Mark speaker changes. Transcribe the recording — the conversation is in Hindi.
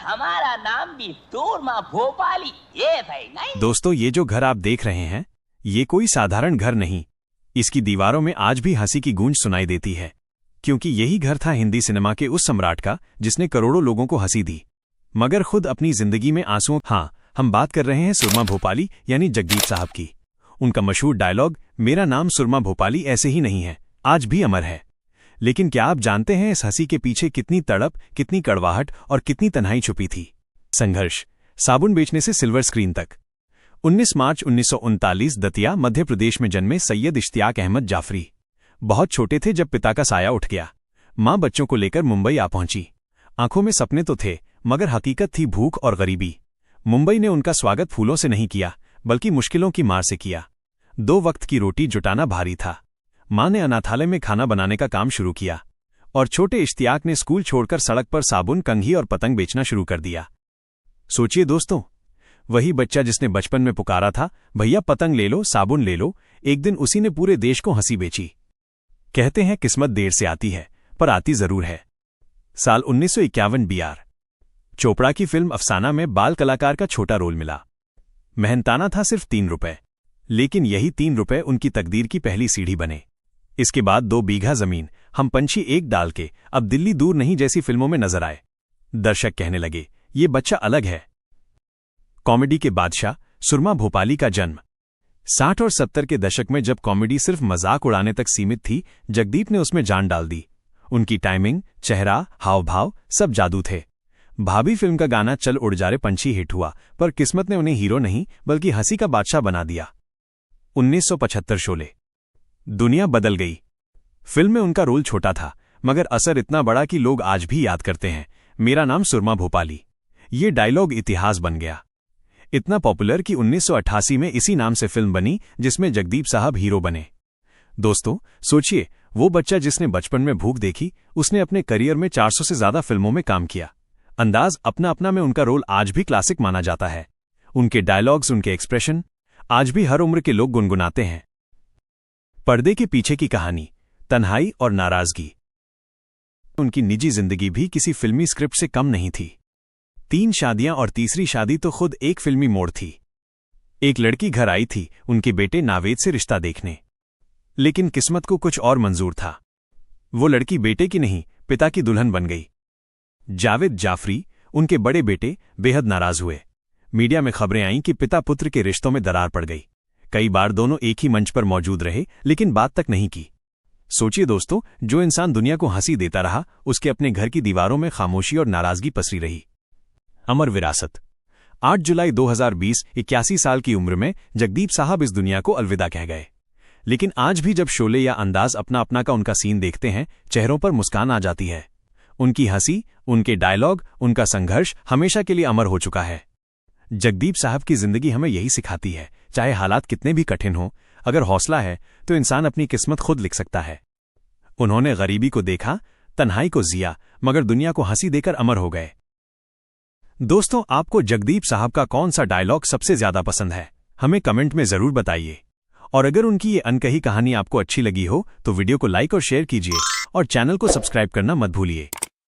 Speaker 1: हमारा नाम भी सूरमा भोपाली ये था नहीं।
Speaker 2: दोस्तों, ये जो घर आप देख रहे हैं, ये कोई साधारण घर नहीं। इसकी दीवारों में आज भी हंसी की गूंज सुनाई देती है, क्योंकि यही घर था हिंदी सिनेमा के उस सम्राट का जिसने करोड़ों लोगों को हंसी दी, मगर खुद अपनी जिंदगी में आंसुओं। हाँ, हम बात कर रहे हैं सुरमा भोपाली यानी जगदीप साहब की। उनका मशहूर डायलॉग मेरा नाम सुरमा भोपाली ऐसे ही नहीं है, आज भी अमर है। लेकिन क्या आप जानते हैं इस हंसी के पीछे कितनी तड़प, कितनी कड़वाहट और कितनी तन्हाई छुपी थी? संघर्ष, साबुन बेचने से सिल्वर स्क्रीन तक। 19 मार्च 1939 दतिया मध्य प्रदेश में जन्मे सैयद इश्तियाक अहमद जाफरी बहुत छोटे थे जब पिता का साया उठ गया। मां बच्चों को लेकर मुंबई आ पहुंची। आंखों में सपने तो थे, मगर हकीकत थी भूख और गरीबी। मुंबई ने उनका स्वागत फूलों से नहीं किया, बल्कि मुश्किलों की मार से किया। 2 वक्त की रोटी जुटाना भारी था। मां ने अनाथालय में खाना बनाने का काम शुरू किया और छोटे इश्तियाक ने स्कूल छोड़कर सड़क पर साबुन, कंघी और पतंग बेचना शुरू कर दिया। सोचिए दोस्तों, वही बच्चा जिसने बचपन में पुकारा था, भैया पतंग ले लो, साबुन ले लो, एक दिन उसी ने पूरे देश को हंसी बेची। कहते हैं किस्मत देर से आती है, पर आती जरूर है। साल 1951 बीआर चोपड़ा की फिल्म अफसाना में बाल कलाकार का छोटा रोल मिला। मेहनताना था सिर्फ 3 रुपए, लेकिन यही 3 रुपए उनकी तकदीर की पहली सीढ़ी बने। इसके बाद 2 बीघा जमीन, हम पंछी एक डाल के, अब दिल्ली दूर नहीं जैसी फिल्मों में नजर आए। दर्शक कहने लगे ये बच्चा अलग है। कॉमेडी के बादशाह सुरमा भोपाली का जन्म 60 और 70 के दशक में, जब कॉमेडी सिर्फ मजाक उड़ाने तक सीमित थी, जगदीप ने उसमें जान डाल दी। उनकी टाइमिंग, चेहरा, हाव भाव सब जादू थे। भाभी फिल्म का गाना चल उड़ जा रे पंछी हिट हुआ, पर किस्मत ने उन्हें हीरो नहीं बल्कि हंसी का बादशाह बना दिया। 1975 शोले, दुनिया बदल गई। फिल्म में उनका रोल छोटा था, मगर असर इतना बड़ा कि लोग आज भी याद करते हैं, मेरा नाम सुरमा भोपाली। ये डायलॉग इतिहास बन गया, इतना पॉपुलर कि 1988 में इसी नाम से फिल्म बनी जिसमें जगदीप साहब हीरो बने। दोस्तों सोचिए, वो बच्चा जिसने बचपन में भूख देखी, उसने अपने करियर में 400 से ज्यादा फिल्मों में काम किया। अंदाज अपना अपना में उनका रोल आज भी क्लासिक माना जाता है। उनके डायलॉग्स, उनके एक्सप्रेशन आज भी हर उम्र के लोग गुनगुनाते हैं। पर्दे के पीछे की कहानी, तन्हाई और नाराजगी। उनकी निजी जिंदगी भी किसी फिल्मी स्क्रिप्ट से कम नहीं थी। 3 शादियां और तीसरी शादी तो खुद एक फिल्मी मोड़ थी। एक लड़की घर आई थी उनके बेटे नावेद से रिश्ता देखने, लेकिन किस्मत को कुछ और मंजूर था। वो लड़की बेटे की नहीं, पिता की दुल्हन बन गई। जावेद जाफरी, उनके बड़े बेटे, बेहद नाराज हुए। मीडिया में खबरें आईं कि पिता पुत्र के रिश्तों में दरार पड़ गई। कई बार दोनों एक ही मंच पर मौजूद रहे, लेकिन बात तक नहीं की। सोचिए दोस्तों, जो इंसान दुनिया को हंसी देता रहा, उसके अपने घर की दीवारों में खामोशी और नाराजगी पसरी रही। अमर विरासत। 8 जुलाई 2020, 81 साल की उम्र में जगदीप साहब इस दुनिया को अलविदा कह गए। लेकिन आज भी जब शोले या अंदाज अपना अपना का उनका सीन देखते हैं, चेहरों पर मुस्कान आ जाती है। उनकी हंसी, उनके डायलॉग, उनका संघर्ष हमेशा के लिए अमर हो चुका है। जगदीप साहब की जिंदगी हमें यही सिखाती है, चाहे हालात कितने भी कठिन हों, अगर हौसला है तो इंसान अपनी किस्मत खुद लिख सकता है। उन्होंने गरीबी को देखा, तन्हाई को जिया, मगर दुनिया को हंसी देकर अमर हो गए। दोस्तों, आपको जगदीप साहब का कौन सा डायलॉग सबसे ज्यादा पसंद है? हमें कमेंट में जरूर बताइए। और अगर उनकी ये अनकही कहानी आपको अच्छी लगी हो तो वीडियो को लाइक और शेयर कीजिए और चैनल को सब्सक्राइब करना मत भूलिए।